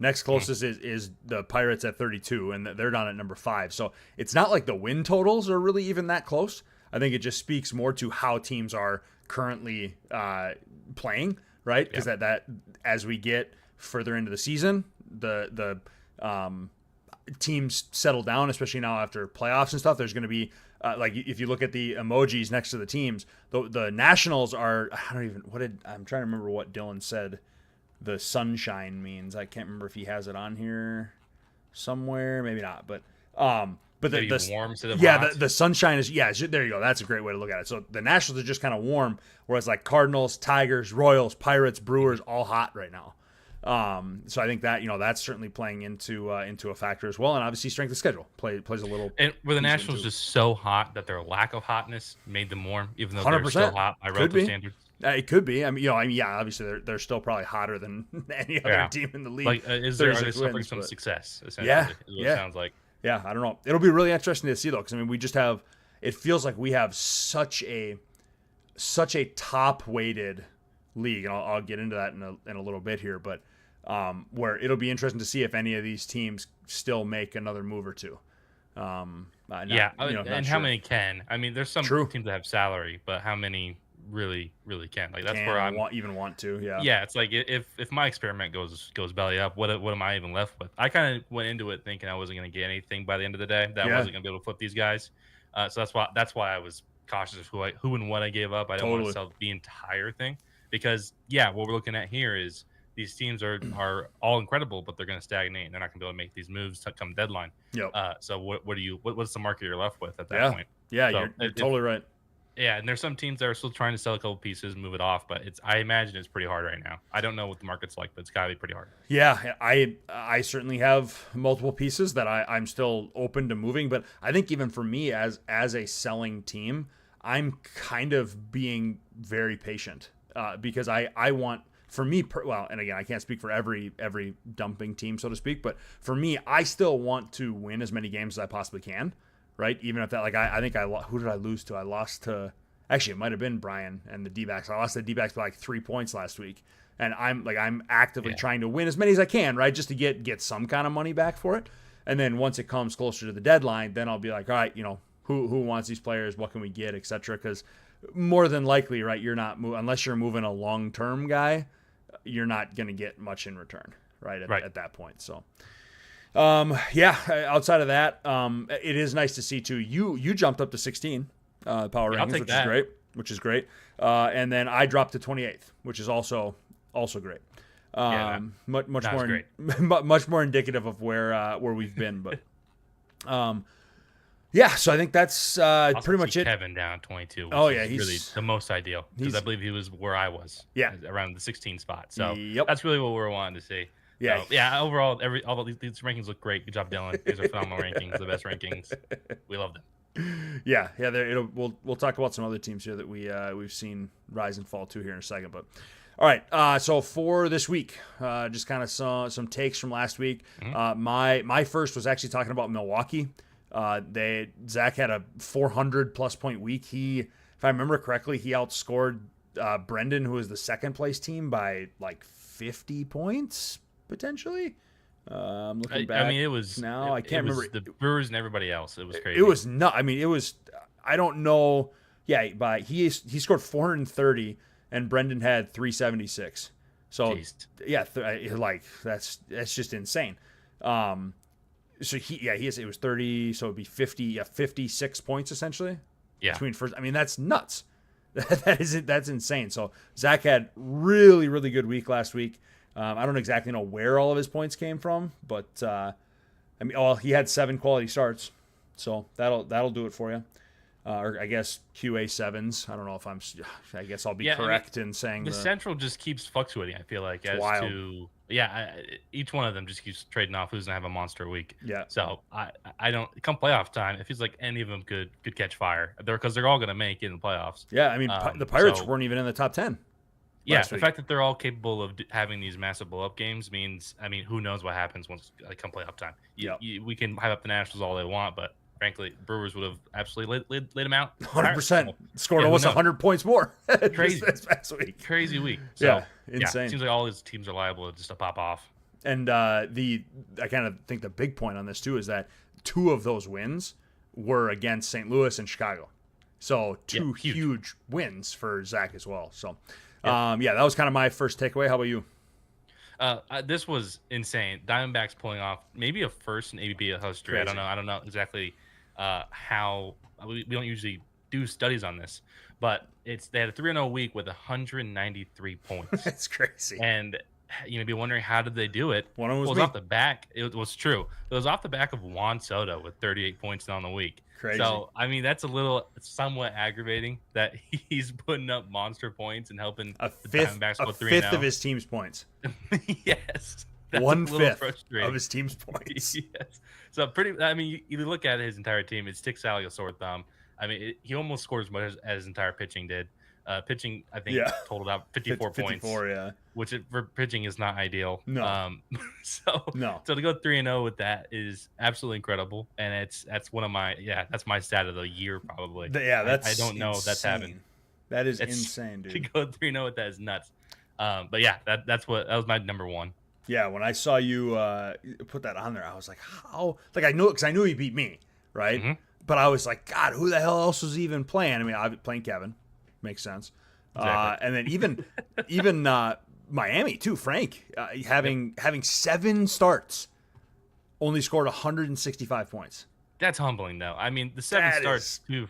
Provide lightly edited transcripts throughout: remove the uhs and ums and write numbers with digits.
Next closest is the Pirates at 32, and they're down at number 5. So it's not like the win totals are really even that close. I think it just speaks more to how teams are currently playing, right? Because that as we get further into the season, the teams settle down, especially now after playoffs and stuff. There's going to be like if you look at the emojis next to the teams, the Nationals are I'm trying to remember what Dylan said the sunshine means. I can't remember if he has it on here somewhere, maybe not, but the warm instead of yeah, hot. the sunshine is there you go. That's a great way to look at it. So the Nationals are just kind of warm, whereas like Cardinals, Tigers, Royals, Pirates, Brewers all hot right now. So I think that that's certainly playing into a factor as well, and obviously strength of schedule plays a little. And were the Nationals just so hot that their lack of hotness made them warm, even though they're 100%. still hot by relative standards? It could be. I mean, yeah, obviously they're still probably hotter than any other team in the league. Like, are they suffering some success? Essentially, yeah. It sounds like. Yeah, I don't know. It'll be really interesting to see though, because I mean, we just have. It feels like we have such a top weighted league, and I'll get into that in a little bit here, but where it'll be interesting to see if any of these teams still make another move or two. And sure. how many can? I mean, there's some teams that have salary, but how many really can? Like that's where I even want to. Yeah, it's like if my experiment goes belly up, what am I even left with? I kind of went into it thinking I wasn't going to get anything by the end of the day. That I wasn't going to be able to flip these guys. So that's why I was cautious of who and what I gave up. I didn't want to sell the entire thing because what we're looking at here is these teams are all incredible, but they're going to stagnate and they're not going to be able to make these moves to come deadline. Yep. So what's the market you're left with at that point? Yeah, so you're totally right. Yeah, and there's some teams that are still trying to sell a couple pieces, move it off, but I imagine it's pretty hard right now. I don't know what the market's like, but it's got to be pretty hard. Yeah, I certainly have multiple pieces that I'm still open to moving, but I think even for me as a selling team, I'm kind of being very patient because I want. For me, and again, I can't speak for every dumping team, so to speak, but for me, I still want to win as many games as I possibly can, right? Even if that, like, I think who did I lose to? I lost to, actually, it might have been Brian and the D-backs. I lost to the D-backs by like 3 points last week, and I'm actively trying to win as many as I can, right, just to get some kind of money back for it. And then once it comes closer to the deadline, then I'll be like, all right, who wants these players? What can we get, etc. Because more than likely, right, you're not unless you're moving a long-term guy, you're not going to get much in return, right, at that point. So, outside of that, it is nice to see, too. You jumped up to 16 power rankings, which is great. And then I dropped to 28th, which is also great. Much more indicative of where we've been. But, so I think that's pretty much it. Kevin down 22. He's really the most ideal because I believe he was where I was. Yeah, around the 16 spot. So that's really what we're wanting to see. Yeah, so, overall, all these rankings look great. Good job, Dylan. These are phenomenal rankings, the best rankings. We love them. Yeah. We'll talk about some other teams here that we've seen rise and fall to here in a second. But all right, so for this week, just kind of saw some takes from last week. Mm-hmm. My first was actually talking about Milwaukee. Zach had a 400+ point week. He, if I remember correctly, he outscored Brendan, who was the second place team, by like 50 points potentially. I'm looking back. I mean, it was now. I can't remember the Brewers and everybody else. It was crazy. It was not. I mean, it was. I don't know. Yeah, but he scored 430, and Brendan had 376. So that's just insane. So it was 30, so it'd be 56 points essentially. Yeah. Between first, I mean, that's nuts. That's insane. So Zach had really, really good week last week. I don't exactly know where all of his points came from, but he had 7 quality starts, so that'll do it for you. Or I guess QA 7s. I don't know if I guess I'll be correct in saying the Central just keeps fluctuating. I feel like each one of them just keeps trading off who's gonna have a monster week. Yeah. So I don't come playoff time. It feels like any of them could catch fire. Because they're all gonna make it in the playoffs. Yeah, I mean the Pirates weren't even in the top 10. Yeah, the fact that they're all capable of having these massive blow-up games means, I mean, who knows what happens once come playoff time. We can hype up the Nationals all they want, but frankly, Brewers would have absolutely laid them out. 100%. Scored almost 100 points more. Crazy. this past week. Crazy week. So, insane. it seems like all these teams are liable just to pop off. And I kind of think the big point on this too is that 2 of those wins were against St. Louis and Chicago. So 2 huge wins for Zach as well. So that was kind of my first takeaway. How about you? This was insane. Diamondbacks pulling off maybe a first in ABL history. Crazy. I don't know exactly how we don't usually do studies on this, but they had a 3-0 week with 193 points. It's crazy. And be wondering how did they do it? One of them was off the back. It was true. It was off the back of Juan Soto with 38 points on the week. Crazy. So that's somewhat aggravating that he's putting up monster points and helping a the fifth, Diamondbacks go 3-0. fifth of his team's points. Yes. That's 1/5 of his team's points. Yes. So you look at his entire team, it sticks out like a sore thumb. He almost scored as much as his entire pitching did. Pitching, I think, totaled out 54 points. 54, yeah. Which for pitching is not ideal. No. So to go 3-0 with that is absolutely incredible, and that's one of that's my stat of the year probably. That's I don't know if that's happened. That is insane, dude. To go 3-0 with that is nuts. But that was my number one. Yeah, when I saw you put that on there, I was like, how? Like I knew because I knew he beat me, right? Mm-hmm. But I was like, God, who the hell else was even playing? I was playing Kevin. Makes sense. Exactly. And then even Miami too. Frank having 7 starts, only scored 165 points. That's humbling, though. The 7 starts too.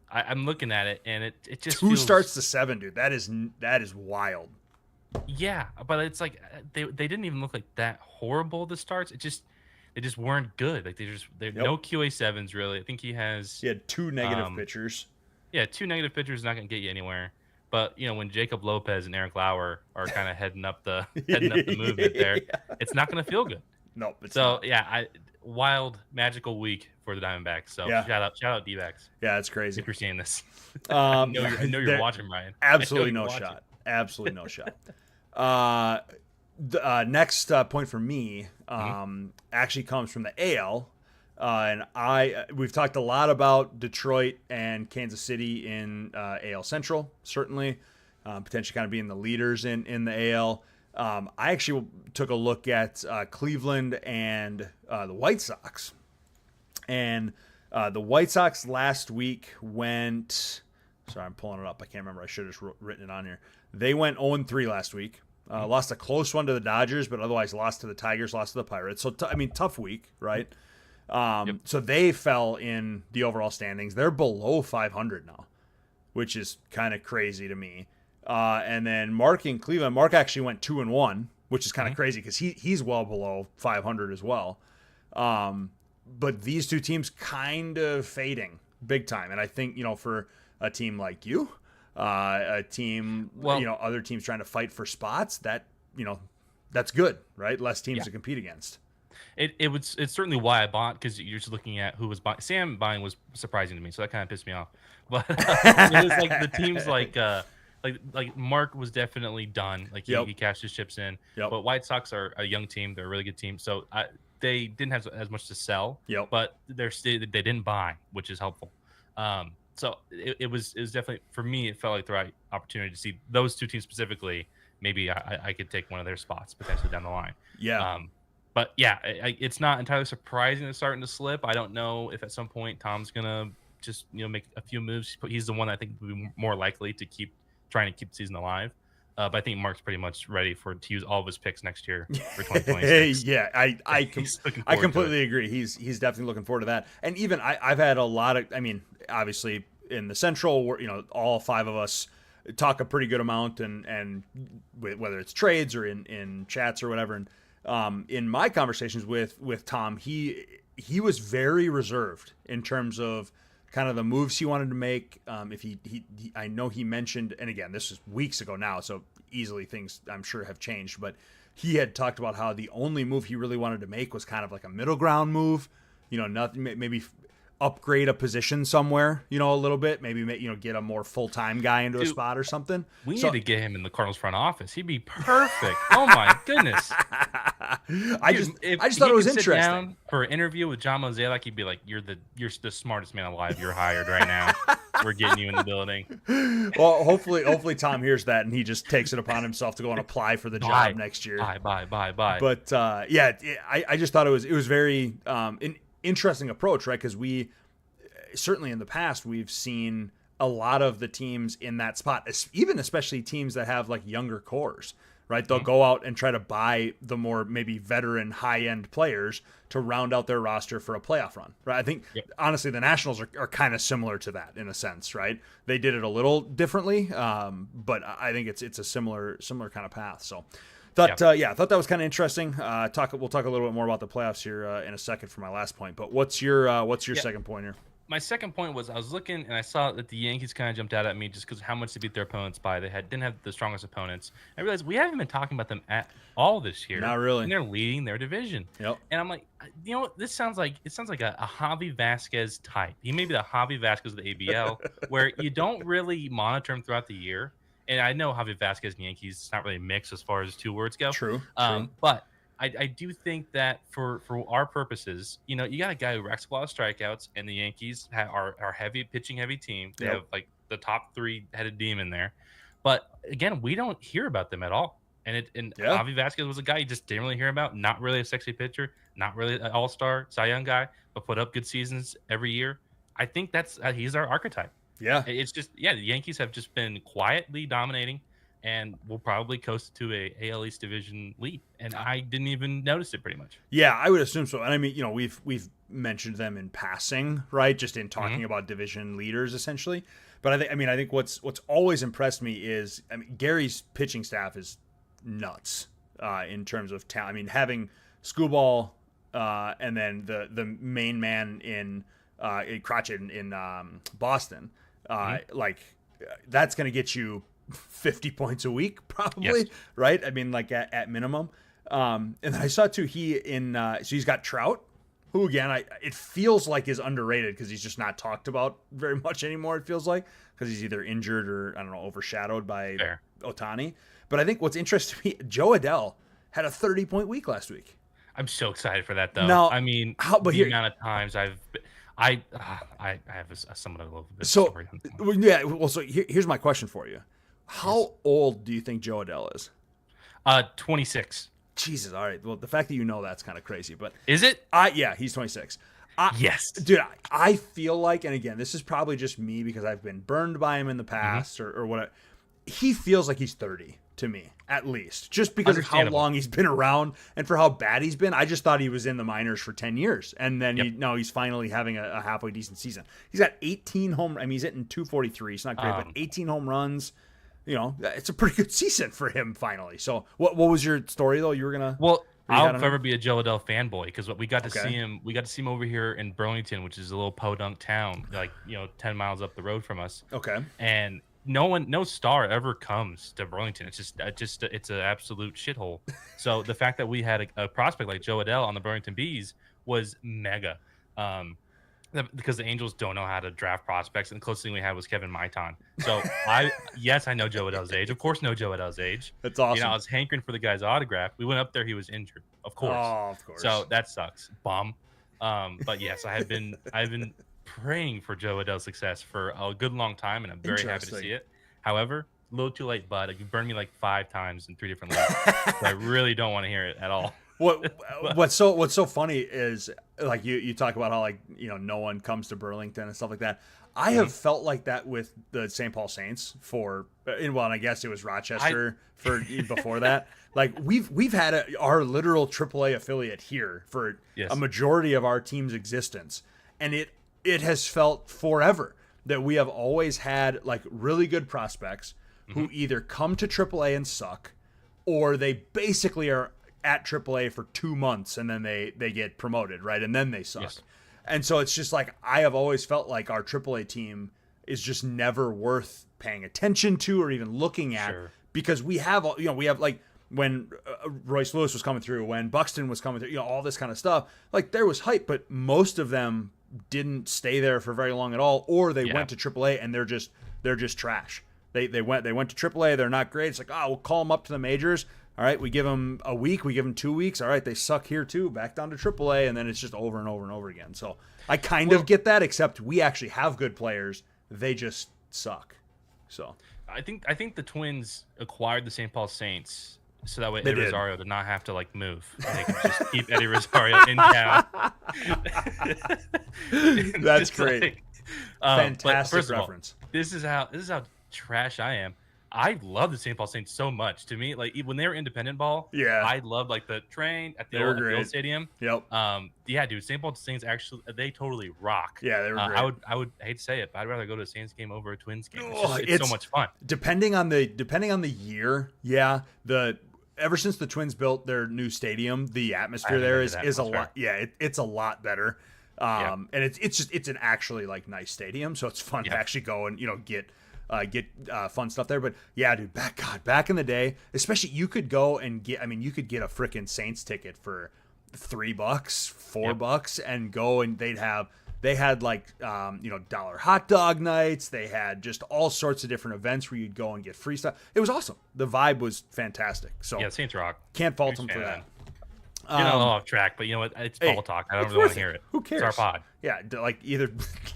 I'm looking at it, and it just 2 starts to 7, dude. That is wild. Yeah, but it's like they didn't even look like that horrible. The starts, they just weren't good. Like they're no QA7s really. I think he had 2 negative pitchers. Yeah, 2 negative pitchers is not going to get you anywhere. But when Jacob Lopez and Eric Lauer are kind of heading up the movement there, it's not going to feel good. No. Wild magical week for the Diamondbacks. So shout out D-backs. Yeah, it's crazy. If you're seeing this, I know you're watching, Ryan. Absolutely no shot. Absolutely no shot. The next point for me actually comes from the AL. And we've talked a lot about Detroit and Kansas City in AL Central, certainly, potentially kind of being the leaders in the AL. I actually took a look at Cleveland and the White Sox. And the White Sox last week went... Sorry, I'm pulling it up. I can't remember. I should have just written it on here. They went 0-3 last week. Lost a close one to the Dodgers, but otherwise lost to the Tigers, lost to the Pirates. So, tough week, right? So they fell in the overall standings. They're below 500 now, which is kind of crazy to me. And then Mark in Cleveland, Mark actually went 2-1, which is kind of crazy because he's well below 500 as well. But these 2 teams kind of fading big time. And I think, for a team like you, a team, other teams trying to fight for spots, that, that's good, right? Less teams to compete against. It's certainly why I bought, because you're just looking at who was buying. Sam buying was surprising to me, so that kind of pissed me off. But it was like the teams like Mark was definitely done. Like he cashed his chips in. Yep. But White Sox are a young team; they're a really good team. So they didn't have as much to sell. Yep. But they didn't buy, which is helpful. So it was definitely, for me, it felt like the right opportunity to see those 2 teams specifically. Maybe I could take one of their spots potentially down the line. Yeah. But it's not entirely surprising it's starting to slip. I don't know if at some point Tom's gonna just make a few moves. He's the one I think would be more likely to keep trying to keep the season alive. But I think Mark's pretty much ready to use all of his picks next year for 2026. Yeah, I completely agree. He's definitely looking forward to that. And even I've had a lot of. Obviously in the Central, where all 5 of us talk a pretty good amount, and whether it's trades or in chats or whatever. And in my conversations with Tom, he was very reserved in terms of kind of the moves he wanted to make. If he I know he mentioned, and again, this is weeks ago now, so easily things I'm sure have changed, but he had talked about how the only move he really wanted to make was kind of like a middle ground move, nothing, maybe upgrade a position somewhere, a little bit, maybe get a more full-time guy into a spot or something. We need to get him in the Cardinals front office. He'd be perfect. Oh my goodness. I just thought it was interesting. Sit down for an interview with John Mozeliak, he'd be like, "You're the smartest man alive. You're hired right now." we're getting you in the building. Well, hopefully Tom hears that and he just takes it upon himself to go and apply for the job next year. Bye. But I just thought it was very an interesting approach, right? Because we certainly in the past we've seen a lot of the teams in that spot, even especially teams that have like younger cores, right? They'll go out and try to buy the more maybe veteran high-end players to round out their roster for a playoff run, right? I think honestly the Nationals are kind of similar to that in a sense, right? They did it a little differently, but I think it's a similar kind of path. So I thought that was kind of interesting. We'll talk a little bit more about the playoffs here in a second for my last point. But what's your second point here? My second point was I was looking and I saw that the Yankees kind of jumped out at me just because how much they beat their opponents by. They didn't have the strongest opponents. I realized we haven't been talking about them at all this year. Not really. And they're leading their division. Yep. And I'm like, you know what? This sounds like a Javi Vasquez type. He may be the Javi Vasquez of the ABL, where you don't really monitor him throughout the year. And I know Javi Vasquez and Yankees, it's not really mixed as far as two words go. True. But I do think that for our purposes, you got a guy who racks a lot of strikeouts, and the Yankees are pitching heavy team. They have like the top 3-headed demon there. But again, we don't hear about them at all. And Javi Vasquez was a guy you just didn't really hear about. Not really a sexy pitcher, not really an all-star Cy Young guy, but put up good seasons every year. I think he's our archetype. Yeah. It's just, the Yankees have just been quietly dominating, and we'll probably coast to a AL East division lead. And I didn't even notice it pretty much. Yeah, I would assume so. And I mean, we've mentioned them in passing, right? Just in talking about division leaders, essentially. But I think what's always impressed me is, Gary's pitching staff is nuts in terms of talent. I mean, having Skubal and then the main man in Cratchit in Boston, like that's going to get you 50 points a week probably, right? I mean, like at minimum. And then I saw too, so he's got Trout, who again, it feels like is underrated because he's just not talked about very much anymore. It feels like because he's either injured or I don't know, overshadowed by Ohtani. But I think what's interesting to me, Joe Adell had a 30-point week last week. I'm so excited for that though. Now, I mean, the amount of times I have somewhat of a little bit. So yeah, well, so here's my question for you. How old do you think Joe Adell is? 26. Jesus, all right. Well, the fact that you know that's kind of crazy, but is it? Yeah, he's 26. Yes, dude. I feel like, and again, this is probably just me because I've been burned by him in the past or whatever. He feels like he's 30 to me, at least, just because of how long he's been around and for how bad he's been. I just thought he was in the minors for 10 years, and then he's finally having a halfway decent season. He's got 18 home. I mean, he's hitting 243. It's not great, but 18 home runs. It's a pretty good season for him finally. So what was your story though? You were gonna I'll forever be a Joe Adell fanboy because we got to see him. We got to see him over here in Burlington, which is a little podunk town, like 10 miles up the road from us. Okay. And no star ever comes to Burlington. It's it's an absolute shithole. So the fact that we had a prospect like Joe Adell on the Burlington Bees was mega. Because the Angels don't know how to draft prospects, and the closest thing we had was Kevin Maitan. So I know Joe Adell's age. Of course, know Joe Adell's age. That's awesome. I was hankering for the guy's autograph. We went up there; he was injured. Of course. Oh, of course. So that sucks. Bum. But yes, I've been praying for Joe Adell's success for a good long time, and I'm very happy to see it. However, a little too late, bud. You burned me like 5 times in 3 different leagues. So I really don't want to hear it at all. What's so funny is like you talk about how no one comes to Burlington and stuff like that. I have felt like that with the St. Paul Saints and I guess it was Rochester before that. Like we've had our literal AAA affiliate here for a majority of our team's existence, and it has felt forever that we have always had like really good prospects who either come to AAA and suck, or they basically are at AAA for 2 months and then they get promoted, right? And then they suck. Yes. And so it's just like I have always felt like our AAA team is just never worth paying attention to or even looking at because we have like when Royce Lewis was coming through, when Buxton was coming through, all this kind of stuff. Like there was hype, but most of them didn't stay there for very long at all, or they went to AAA and they're just trash. They went to AAA, they're not great. It's like, we'll call them up to the majors. All right, we give them a week, we give them 2 weeks. All right, they suck here too, back down to AAA, and then it's just over and over and over again. So I kind of get that, except we actually have good players they just suck. So I think the Twins acquired the St. Paul Saints so that way They Eddie did. Rosario did not have to like move. And they could just keep Eddie Rosario in town. That's Just, great. like, but Fantastic first of all, reference. this is how trash I am. I love the St. Paul Saints so much. To me, like when they were independent ball, Yeah. I loved like the train at the They were old great. stadium. Yep. Yeah, dude, St. Paul Saints actually they totally rock. Yeah, they were great. I would hate to say it, but I'd rather go to a Saints game over a Twins game. Oh, It's so much fun. Depending on the year, yeah. Ever since the Twins built their new stadium, the atmosphere there is a lot. Yeah, it's a lot better. And it's an actually like nice stadium, so it's fun to actually go and get fun stuff there. But yeah, dude, back in the day, especially you could go and get a freaking Saints ticket for $3, $4 and go, and they had like dollar hot dog nights. They had just all sorts of different events where you'd go and get free stuff. It was awesome. The vibe was fantastic. So Yeah, Saints rock. can't fault them for that. You're not off track, but you know what? It's ball talk. I don't really want to hear it. Who cares? It's our pod. Yeah, like either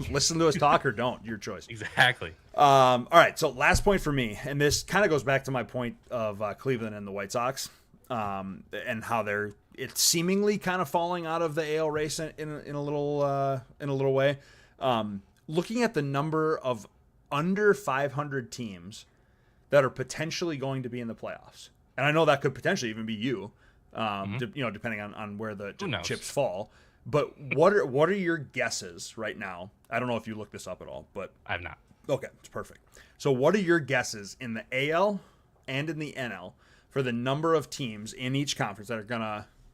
listen to us talk or don't. Your choice. Exactly. All right, so last point for me, and this kind of goes back to my point of Cleveland and the White Sox, and how it's seemingly kind of falling out of the AL race in a little way. Looking at the number of under 500 teams that are potentially going to be in the playoffs, and I know that could potentially even be you, depending on where the chips fall. But what are your guesses right now? I don't know if you looked this up at all, but I have not. Okay, it's perfect. So what are your guesses in the AL and in the NL for the number of teams in each conference or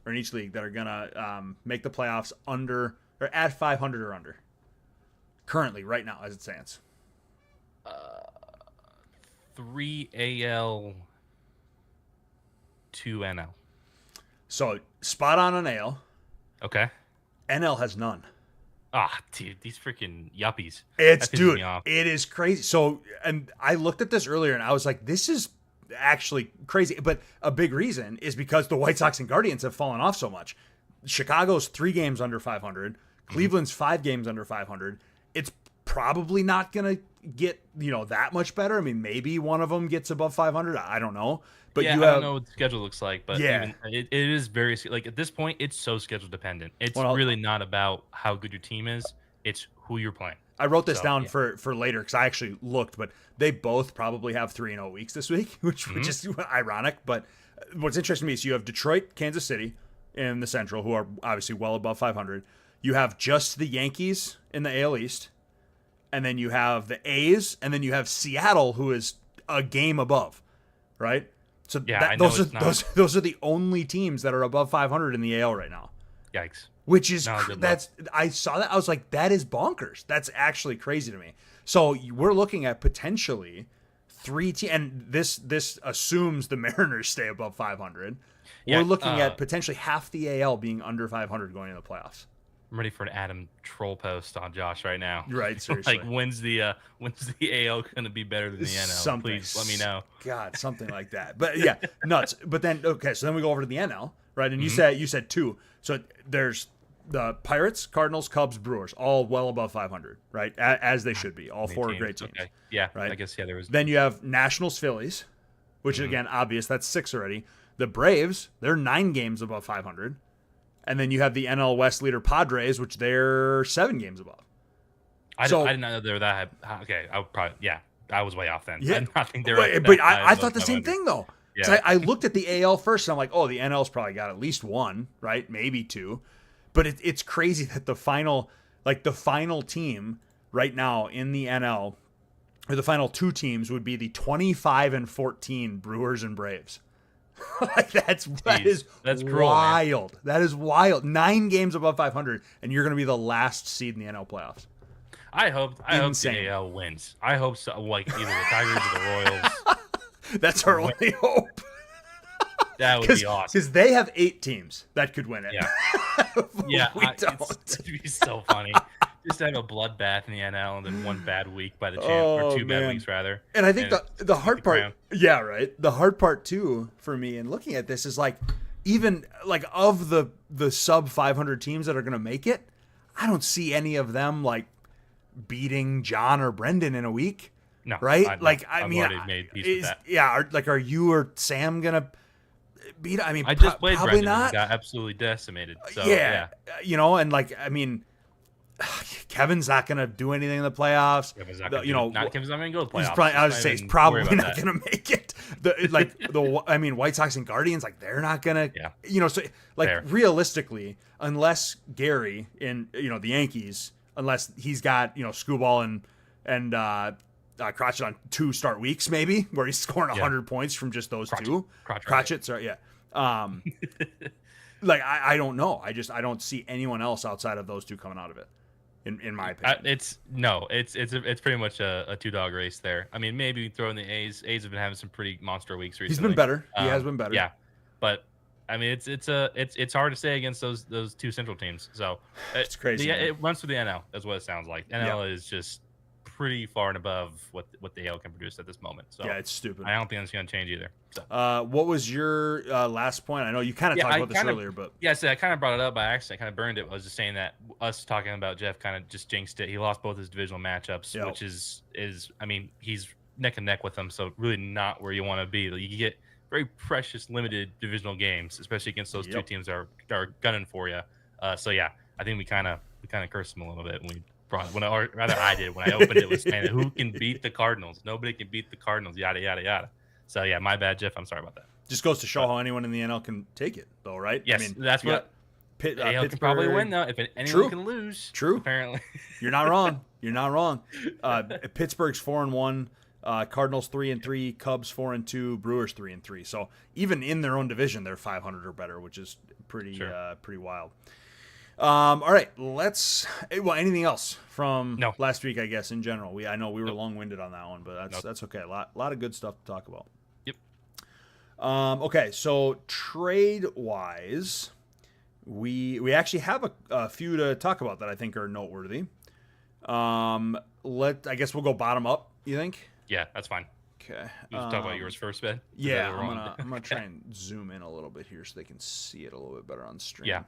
in each league that are gonna make the playoffs under or at 500 or under? Currently, right now, as it stands. 3 AL, 2 NL. So spot on AL. Okay. NL has none. Ah, dude, these freaking yuppies. It is crazy. So, and I looked at this earlier and I was like, this is actually crazy. But a big reason is because the White Sox and Guardians have fallen off so much. Chicago's 3 games under 500. Cleveland's 5 games under 500. It's probably not going to get, that much better. I mean, maybe one of them gets above 500. I don't know. But I don't know what the schedule looks like, but Yeah. it is very, like, at this point, it's so schedule dependent. It's really not about how good your team is. It's who you're playing. I wrote this down for later because I actually looked, but they both probably have 3-0 weeks this week, which is ironic. But what's interesting to me is you have Detroit, Kansas City in the Central, who are obviously well above 500. You have just the Yankees in the AL East, and then you have the A's, and then you have Seattle, who is a game above, right? So those are the only teams that are above 500 in the AL right now. Yikes. Which is I saw that, I was like, that is bonkers. That's actually crazy to me. So we're looking at potentially 3 teams, and this assumes the Mariners stay above 500. We're looking at potentially half the AL being under 500 going into the playoffs. I'm ready for an Adam troll post on Josh right now. Right, seriously. Like, when's the AL going to be better than the NL? Something. Please let me know. God, something like that. But yeah, nuts. But then so then we go over to the NL, right? And you said 2. So there's the Pirates, Cardinals, Cubs, Brewers, all well above 500, right? As they should be. All 4 great teams. Okay. Yeah, right? I guess there was. Then you have Nationals, Phillies, which again, obvious. That's 6 already. The Braves, they're 9 games above 500. And then you have the NL West leader Padres, which they're 7 games above. I did not know they were that high. Okay, I was way off then. Yeah. I did not think they were. But I thought the same thing though. Yeah. So I looked at the AL first, and I'm like, oh, the NL's probably got at least 1, right? Maybe 2. But it's crazy that the final team right now in the NL, or the final 2 teams, would be the 25-14 Brewers and Braves. Like that is cruel, wild. Man. That is wild. 9 games above 500, and you're going to be the last seed in the NL playoffs. I hope the AL wins. I hope so. Like either the Tigers or the Royals. That's our only hope. That would be awesome. Because they have 8 teams that could win it. Yeah, we don't. It'd be so funny. Just have a bloodbath in the NL and then 1 bad week by the champ, or 2 bad weeks rather. And I think the hard part, the hard part too for me in looking at this is like, even like of the sub 500 teams that are going to make it, I don't see any of them like beating John or Brendan in a week. No, right? I've already made peace with that. Yeah. Are you or Sam gonna beat? I mean, I just played probably Brendan and not. got absolutely decimated. So yeah, and I mean, Kevin's not gonna do anything in the playoffs. Kevin's not Kevin's not gonna go to the playoffs. He's probably not gonna make it. White Sox and Guardians, they're not gonna. Yeah. So Fair. realistically, unless Gary in the Yankees, unless he's got Screwball and Crotchet on 2 start weeks, maybe where he's scoring 100 points from just those two. Crotchet, sorry, yeah. I don't know. I don't see anyone else outside of those two coming out of it. In my opinion, it's pretty much a 2-dog race there. I mean, maybe throw in the A's. A's have been having some pretty monster weeks recently. He's been better. He has been better. Yeah, but I mean, it's hard to say against those 2 Central teams. So it's crazy. It runs through the NL, is what it sounds like. NL is just pretty far and above what the AL can produce at this moment. So yeah, it's stupid. I don't think that's going to change either. So. What was your last point? I know you kind of talked about this earlier, but I kind of brought it up by accident. I kind of burned it. I was just saying that us talking about Jeff kind of just jinxed it. He lost both his divisional matchups, which is I mean, he's neck and neck with them, so really not where you want to be. You get very precious limited divisional games, especially against those 2 teams that are gunning for you. So yeah, I think we kind of cursed him a little bit when we brought when I did when I opened it with saying who can beat the Cardinals. Nobody can beat the Cardinals. Yada yada yada. So yeah, my bad, Jeff. I'm sorry about that. Just goes to show how anyone in the NL can take it, though, right? Yes, I mean, that's what AL can probably win though. If anyone can lose, apparently. You're not wrong. You're not wrong. Pittsburgh's 4-1, Cardinals 3-3, Cubs 4-2, Brewers 3-3. So even in their own division, they're 500 or better, which is pretty wild. All right, anything else from last week, I guess, in general? I know we were long-winded on that one, but that's okay. A lot of good stuff to talk about. Yep. Okay, so trade-wise, we actually have a few to talk about that I think are noteworthy. I guess we'll go bottom up, you think? Yeah, that's fine. Okay. You talk about yours first, Ben? Yeah, I'm gonna try and zoom in a little bit here so they can see it a little bit better on stream. Yeah.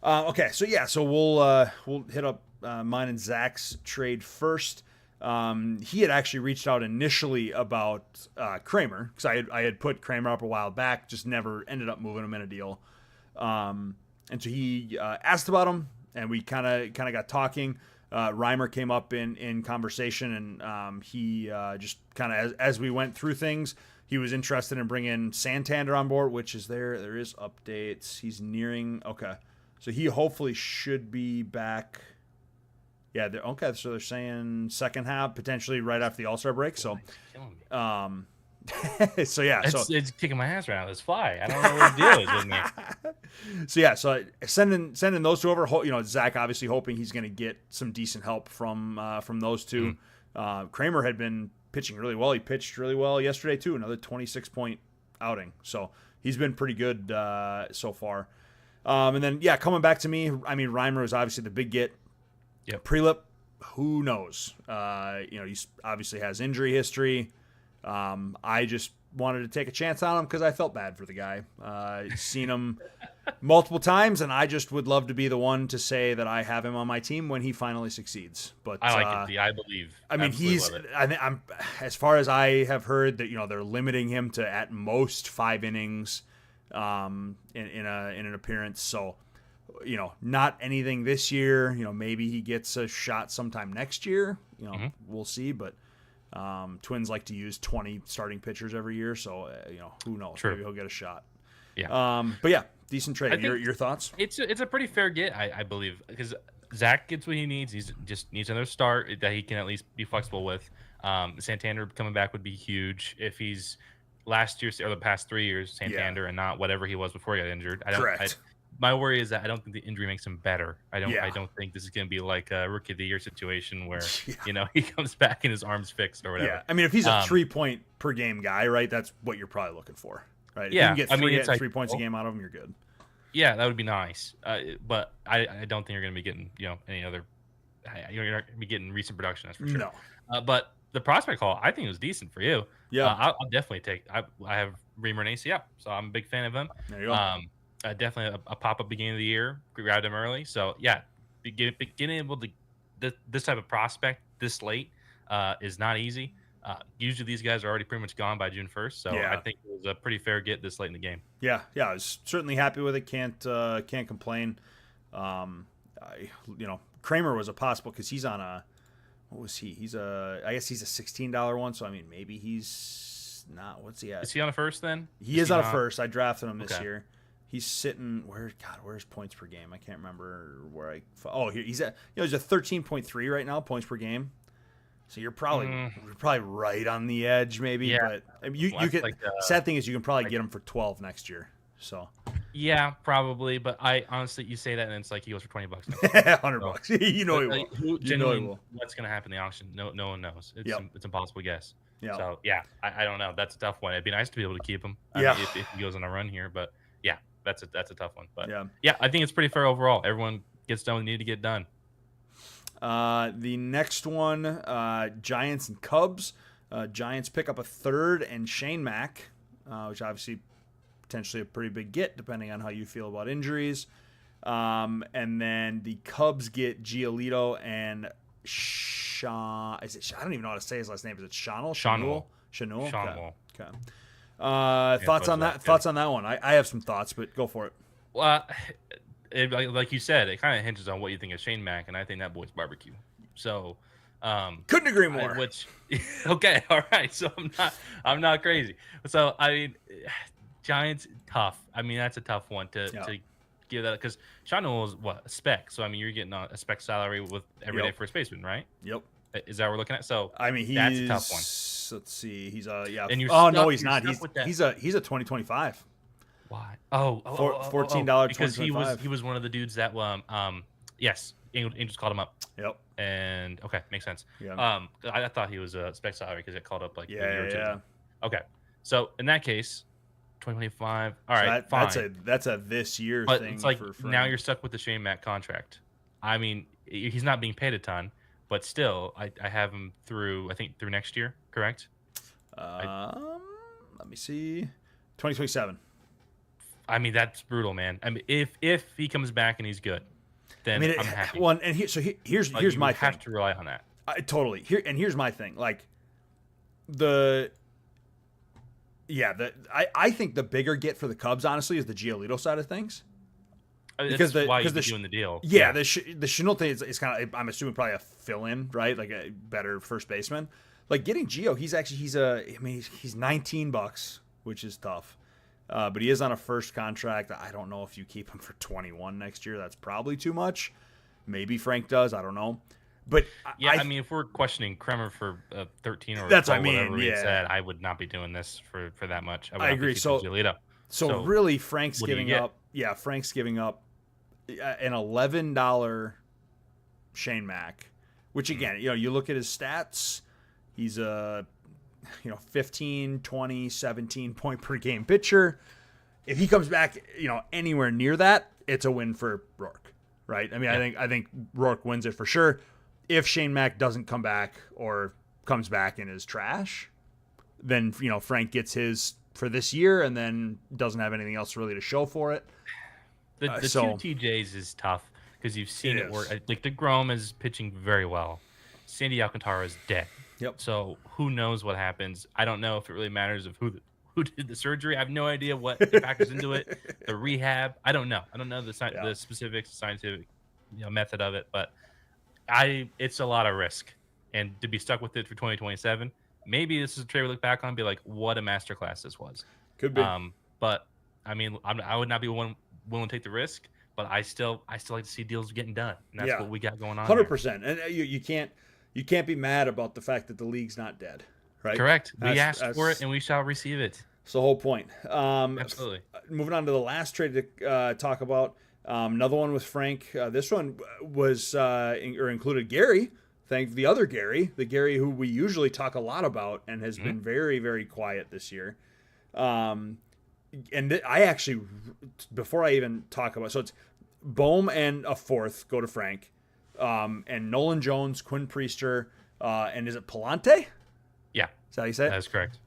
Okay, so we'll hit up mine and Zach's trade first. He had actually reached out initially about Kramer because I had put Kramer up a while back, just never ended up moving him in a deal. And so he asked about him, and we kind of got talking. Reimer came up in conversation, and he just kind of as we went through things, he was interested in bringing Santander on board, which is there is updates. He's nearing So he hopefully should be back. Yeah, okay. So they're saying second half, potentially right after the All-Star break. So, so yeah, it's kicking my ass right now. This fly, I don't know what the deal is with me. So yeah, so sending those two over. Zach obviously hoping he's going to get some decent help from those two. Kramer had been pitching really well. He pitched really well yesterday too. Another 26-point outing. So he's been pretty good so far. And then, coming back to me, I mean, Reimer was obviously the big get. Yep. Prelip, who knows? He obviously has injury history. I just wanted to take a chance on him because I felt bad for the guy. Seen him multiple times, and I just would love to be the one to say that I have him on my team when he finally succeeds. But I like it. I believe. I mean, I'm as far as I have heard that they're limiting him to at most 5 innings. In an appearance, so not anything this year. Maybe he gets a shot sometime next year. We'll see. But Twins like to use 20 starting pitchers every year, so who knows? True. Maybe he'll get a shot. Yeah. But yeah, decent trade. Your thoughts? It's a pretty fair get, I believe, because Zach gets what he needs. He just needs another start that he can at least be flexible with. Santander coming back would be huge if he's last year or the past 3 years Santander and not whatever he was before he got injured. Correct. My worry is that I don't think the injury makes him better. I don't think this is going to be like a rookie of the year situation where he comes back and his arm's fixed or whatever. Yeah, I mean if he's a 3-point per game guy, right? That's what you're probably looking for, right? If you can get 3 points a game out of him, you're good. Yeah, that would be nice. But I don't think you're going to be getting any other. You're not going to be getting recent production. That's for sure. No. But the prospect haul, I think it was decent for you. Yeah, I'll definitely take. I have Reimer and ACL, so I'm a big fan of him. There you go. Definitely a pop up beginning of the year. We grabbed him early, so yeah, being able to this type of prospect this late is not easy. Usually these guys are already pretty much gone by June 1st, so Yeah. I think it was a pretty fair get this late in the game. Yeah, I was certainly happy with it. Can't complain. Kramer was a possible because he's on a what was he? I guess he's a $16 one. So I mean, maybe he's not. What's he at? Is he on a first then? He is on a first. I drafted him this Okay. year. He's sitting where's points per game? I can't remember where here he's at. He's a 13.3 right now points per game. So you're probably right on the edge, maybe. Yeah. But you could. Sad thing is you can probably get him for 12 next year. So yeah, probably. But I honestly, you say that and it's like he goes for $20 next $100. You know he will. Genuinely, what's going to happen in the auction? No one knows. It's impossible to guess. Yeah. So yeah, I don't know. That's a tough one. It'd be nice to be able to keep him. I mean, if he goes on a run here, but yeah, that's a tough one. But yeah, I think it's pretty fair overall. Everyone gets done what they need to get done. The next one, Giants and Cubs. Giants pick up a third and Shane Mack, which obviously potentially a pretty big get depending on how you feel about injuries. And then the Cubs get Giolito and Sean. I don't even know how to say his last name. Is it Shanul? Shanul. Okay. Thoughts on that? Thoughts on that one? I have some thoughts, but go for it. Well, like you said, it kind of hinges on what you think of Shane Mack, and I think that boy's barbecue. So, couldn't agree more. Okay, all right. So I'm not crazy. So I mean, Giants tough. I mean, that's a tough one to give that because Shanul is a spec. So I mean, you're getting a spec salary with everyday first baseman, right? Yep. Is that what we're looking at? So I mean, that's a tough one. Let's see. He's a And no, he's not. He's a 2025. Why? $14 because he was one of the dudes that yes, Angels called him up. Yep. And okay, makes sense. Yeah. I thought he was a spec salary because it called up like a year or two. Yeah. Okay, so in that case, 2025. All right, fine. That's a this year but thing. It's like now you're stuck with the Shane Mack contract. I mean, he's not being paid a ton, but still, I have him through next year, correct? Let me see, 2027. I mean, that's brutal, man. I mean, if he comes back and he's good, then I'm happy. Well, and here's my thing. Have to rely on that. Totally. Here's my thing. Like I think the bigger get for the Cubs, honestly, is the Giolito side of things. Because why you're doing the deal. Yeah, the Chenal thing is kind of, I'm assuming, probably a fill-in, right? Like a better first baseman. Like getting Gio, he's $19, which is tough. But he is on a first contract. I don't know if you keep him for 21 next year. That's probably too much. Maybe Frank does. I don't know. But yeah, I mean, if we're questioning Kremer for 13 or that's 12, what I mean. Whatever he said, I would not be doing this for that much. I agree. So really, Frank's giving up. Yeah, Frank's giving up an $11 Shane Mack, which again, you look at his stats. He's a 15, 20, 17 point per game pitcher. If he comes back, anywhere near that, it's a win for Rourke, right? I mean, I think Rourke wins it for sure. If Shane Mack doesn't come back or comes back and is trash, then Frank gets his for this year and then doesn't have anything else really to show for it. The two TJs is tough because you've seen it work. Like DeGrom is pitching very well. Sandy Alcantara is dead. Yep. So who knows what happens? I don't know if it really matters of who did the surgery. I have no idea what factors into it. The rehab. I don't know. I don't know the specific scientific method of it, but it's a lot of risk. And to be stuck with it for 2027, maybe this is a trade we look back on and be like, what a masterclass this was. Could be. But I mean, I would not be willing to take the risk, but I still like to see deals getting done. And that's what we got going on. 100%. And you can't be mad about the fact that the league's not dead, right? Correct. We asked for it and we shall receive it. It's the whole point. Absolutely. Moving on to the last trade to talk about, another one with Frank. This one was included Gary. Thank the other Gary, the Gary who we usually talk a lot about and has been very, very quiet this year. I actually, before I even talk about, so it's Bohm and a fourth go to Frank, and Nolan Jones, Quinn Priester, and is it Palante? Yeah. Is that how you say it? That's correct.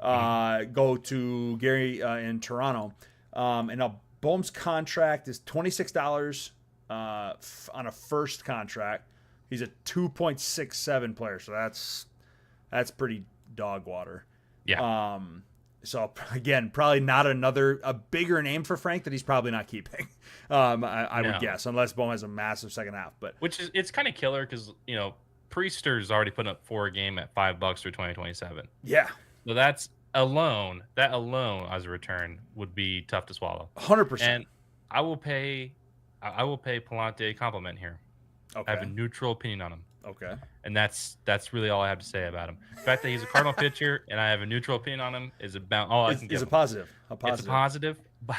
Go to Gary in Toronto. And now Bohm's contract is $26 on a first contract. He's a 2.67 player, so that's pretty dog water. Yeah. So again, probably not a bigger name for Frank that he's probably not keeping. I would guess, unless Bohm has a massive second half. But it's kind of killer because Priester's already putting up 4 a game at $5 through 2027. Yeah. So that alone as a return would be tough to swallow. 100%. And I will pay Palante a compliment here. Okay. I have a neutral opinion on him. Okay. And that's really all I have to say about him. The fact that he's a Cardinal pitcher and I have a neutral opinion on him is about all I can give him. It's a positive. It's a positive. But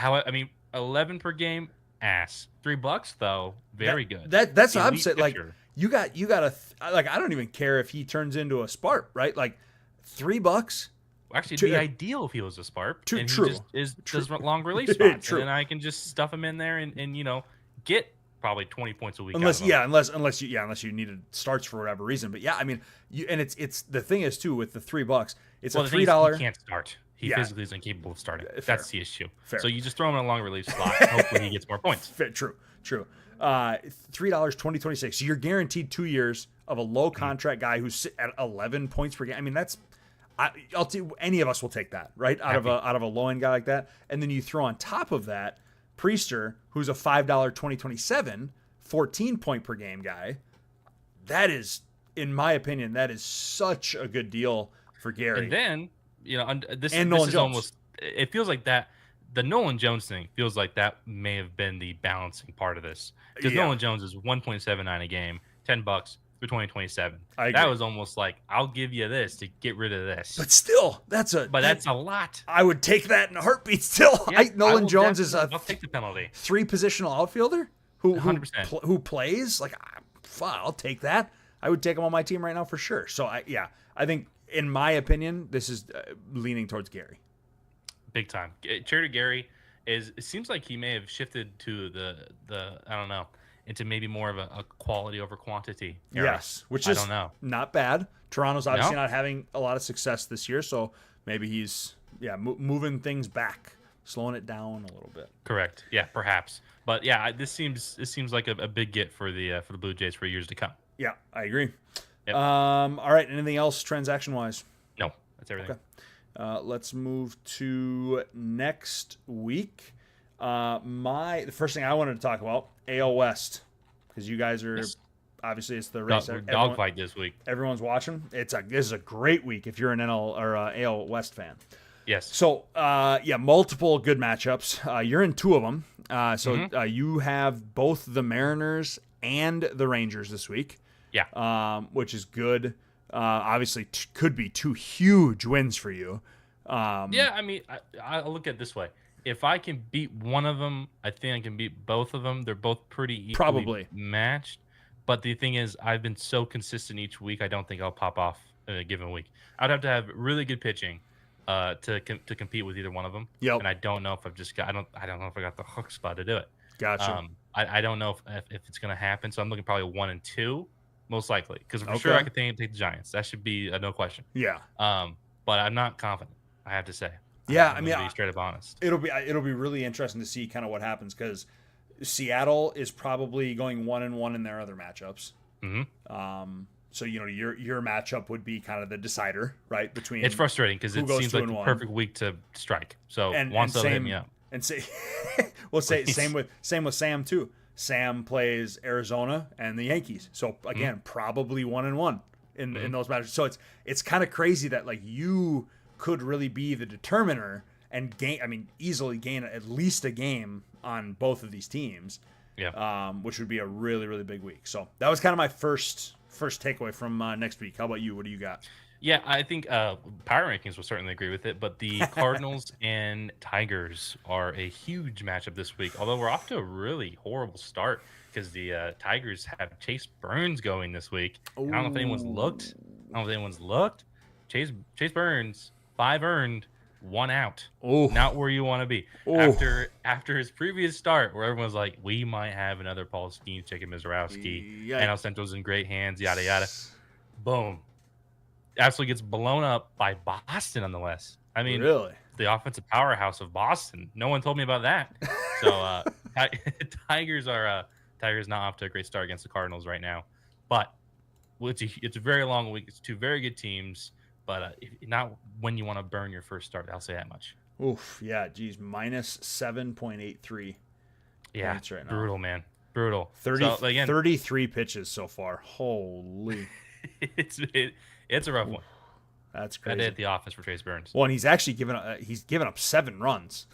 11 per game, ass. $3 though, very good. That's what I'm saying. Like pitcher. you got like I don't even care if he turns into a Sparp, right? Like $3. Actually, it'd be ideal if he was a Sparp. And True. He just does long release spots. True. And then I can just stuff him in there and get probably 20 points a week. Unless you needed starts for whatever reason. But yeah, I mean, it's the thing is too with the $3, it's a $3. He can't start. He physically is incapable of starting. Fair. That's the issue. Fair. So you just throw him in a long release slot. Hopefully he gets more points. True. $3 2026. You're guaranteed 2 years of a low contract guy who's at 11 points per game. I mean, I'll tell you, any of us will take that, right? Out of a low end guy like that. And then you throw on top of that Priester, who's a $5 2027 14 point per game guy. That is, in my opinion, that is such a good deal for Gary. And then, this Nolan is Jones. almost, it feels like that. The Nolan Jones thing feels like that may have been the balancing part of this. Because Nolan Jones is 1.79 a game, $10 through 2027. That was almost like, I'll give you this to get rid of this. But still, that's a lot. I would take that in a heartbeat still. Yeah, Nolan Jones is I'll take the penalty. 3-positional outfielder who 100%. Who plays. Like, I'll take that. I would take him on my team right now for sure. So, I think, in my opinion, this is leaning towards Gary. Big time. Charity Gary it seems like he may have shifted to the I don't know, into maybe more of a quality over quantity era. Yes, which is I don't know. Not bad. Toronto's obviously not having a lot of success this year, so maybe he's moving things back, slowing it down a little bit. Correct. Yeah, perhaps. But yeah, this seems like a big get for the Blue Jays for years to come. Yeah, I agree. Yep. All right. Anything else transaction wise? No, that's everything. Okay. Let's move to next week. The first thing I wanted to talk about, AL West, because you guys are obviously it's the race. Dogfight this week. Everyone's watching. This is a great week if you're an NL or AL West fan. Yes. So multiple good matchups. You're in 2 of them. You have both the Mariners and the Rangers this week. Yeah. Which is good. Obviously, could be 2 huge wins for you. I mean, I'll look at it this way. If I can beat one of them, I think I can beat both of them. They're both pretty equally matched. But the thing is, I've been so consistent each week, I don't think I'll pop off in a given week. I'd have to have really good pitching to compete with either one of them. Yep. And I don't know if I don't know if I got the hook spot to do it. Gotcha. I don't know if it's going to happen. So I'm looking probably 1 and 2. Most likely, because for sure I could take the Giants. That should be no question. Yeah. But I'm not confident. I have to say. Yeah, I'm be straight up honest. It'll be really interesting to see kind of what happens because Seattle is probably going 1-1 in their other matchups. Mm-hmm. So your matchup would be kind of the decider, right? Between it's frustrating because it seems like the perfect week to strike. So once hit me up. And say, we'll say same with Sam too. Sam plays Arizona and the Yankees. So again, probably 1-1 in those matches. So it's kind of crazy that like you could really be the determiner and easily gain at least a game on both of these teams. Yeah. Which would be a really, really big week. So that was kind of my first takeaway from next week. How about you? What do you got? Yeah, I think Power Rankings will certainly agree with it, but the Cardinals and Tigers are a huge matchup this week, although we're off to a really horrible start because the Tigers have Chase Burns going this week. I don't know if anyone's looked. Chase Burns, 5 earned, 1 out. Ooh. Not where you want to be. After his previous start, where everyone's like, we might have another Paul Skeens, Jacob Mizorowski, NL Central's in great hands, yada, yada. Boom. Absolutely gets blown up by Boston on the West. I mean, really? The offensive powerhouse of Boston. No one told me about that. So Tigers not off to a great start against the Cardinals right now. But well, it's a very long week. It's two very good teams, but not when you want to burn your first start. I'll say that much. Oof, yeah, geez, minus 7.83 Yeah, points right now. brutal, man, brutal. 30, So, again, 33 pitches so far. Holy, it's a rough one. that's Bad day crazy. at the office for Trace Burns. Well, and he's actually given up 7 runs.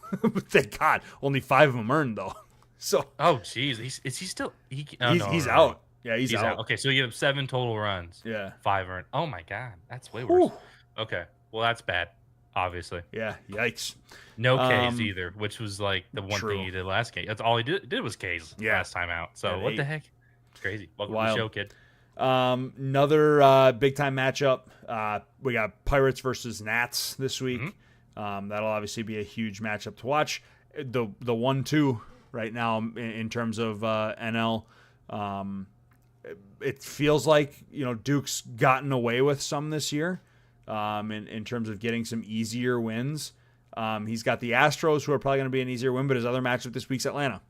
Thank God, only 5 of them earned though. So Oh, jeez, is he still? he's out. Yeah, he's out. Okay, so you have 7 total runs. Yeah. 5 earned. Oh my God, that's way worse. Whew. Okay, well that's bad. Obviously, Yeah, yikes. no Ks either, which was like the one True. thing he did last game. That's all he did was Ks last time out. So Yeah, what the heck? It's crazy. Welcome Wild. to the show, kid. Another big time matchup. We got Pirates versus Nats this week. That'll obviously be a huge matchup to watch. The 1-2 right now in terms of NL. It feels like Duke's gotten away with some this year. In terms of getting some easier wins. He's got the Astros, who are probably going to be an easier win, but his other matchup this week's Atlanta.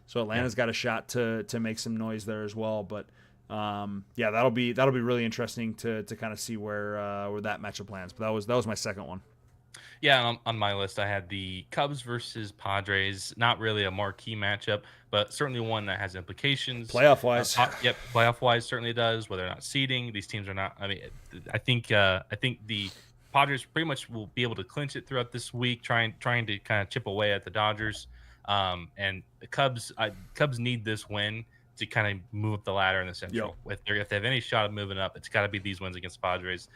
So Atlanta's got a shot to make some noise there as well. But yeah, that'll be really interesting to kind of see where that matchup lands. But that was my second one. Yeah, on my list, I had the Cubs versus Padres. Not really a marquee matchup, but certainly one that has implications. Playoff-wise. Yep, playoff-wise certainly does. Whether or not seeding, these teams are not. I mean, I think the Padres pretty much will be able to clinch it throughout this week, trying to kind of chip away at the Dodgers. And the Cubs need this win to kind of move up the ladder in the Central. If they have any shot of moving up, it's got to be these wins against the Padres.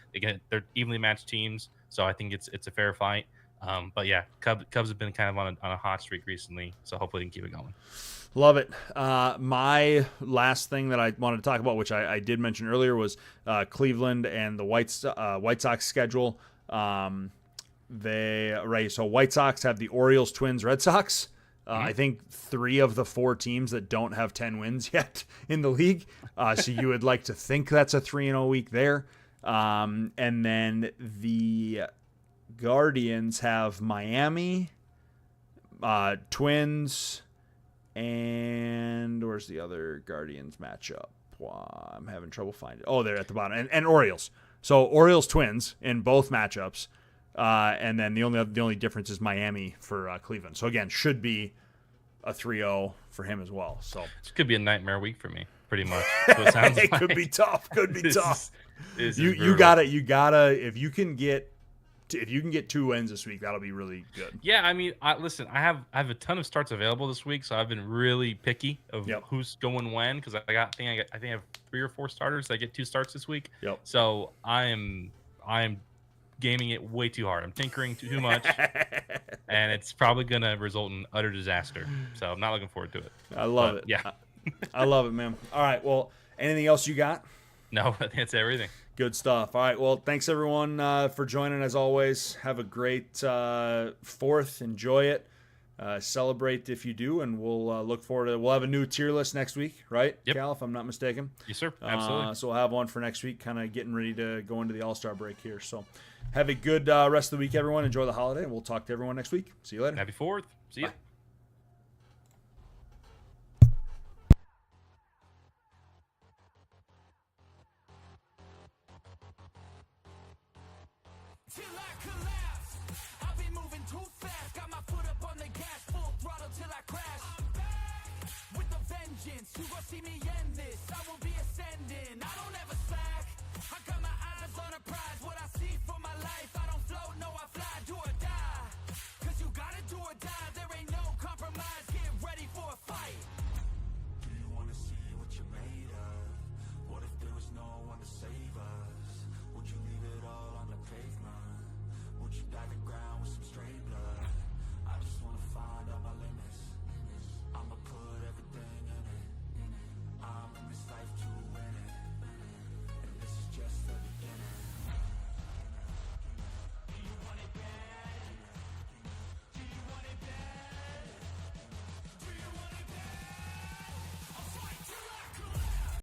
They're evenly matched teams. So I think it's a fair fight. But yeah, Cubs have been kind of on a hot streak recently, so hopefully they can keep it going. Love it. My last thing that I wanted to talk about, which I did mention earlier, was Cleveland and the White Sox schedule. So White Sox have the Orioles, Twins, Red Sox. I think 3 of the 4 teams that don't have 10 wins yet in the league. So you would like to think that's a 3-0 week there. And then the Guardians have Miami, Twins, and where's the other Guardians matchup? Wow, I'm having trouble finding it. Oh, they're at the bottom. And Orioles. So Orioles, Twins in both matchups. And then the only difference is Miami for Cleveland. So again, should be a 3-0 for him as well. So this could be a nightmare week for me, pretty much. So it sounds it like. could be tough. Could be tough. You gotta gotta if you can get 2 wins this week, that'll be really good. Yeah, I mean, listen, I have a ton of starts available this week, so I've been really picky of who's going when, because I think I have 3 or 4 starters that get 2 starts this week. Yep. So I am gaming it way too hard. I'm tinkering too much, and it's probably gonna result in utter disaster. So I'm not looking forward to it. I love it. Yeah, I love it, man. All right. Well, anything else you got? no, that's everything. Good stuff. All right. Well, thanks everyone for joining. As always, have a great 4th. Enjoy it. Celebrate if you do, and we'll look forward to. We'll have a new tier list next week, right, Yep. Cal? If I'm not mistaken. Yes, sir. Absolutely. So we'll have one for next week. Kind of getting ready to go into the All-Star break here. So have a good rest of the week, everyone. Enjoy the holiday, and we'll talk to everyone next week. See you later. Happy 4th. See ya. Bye.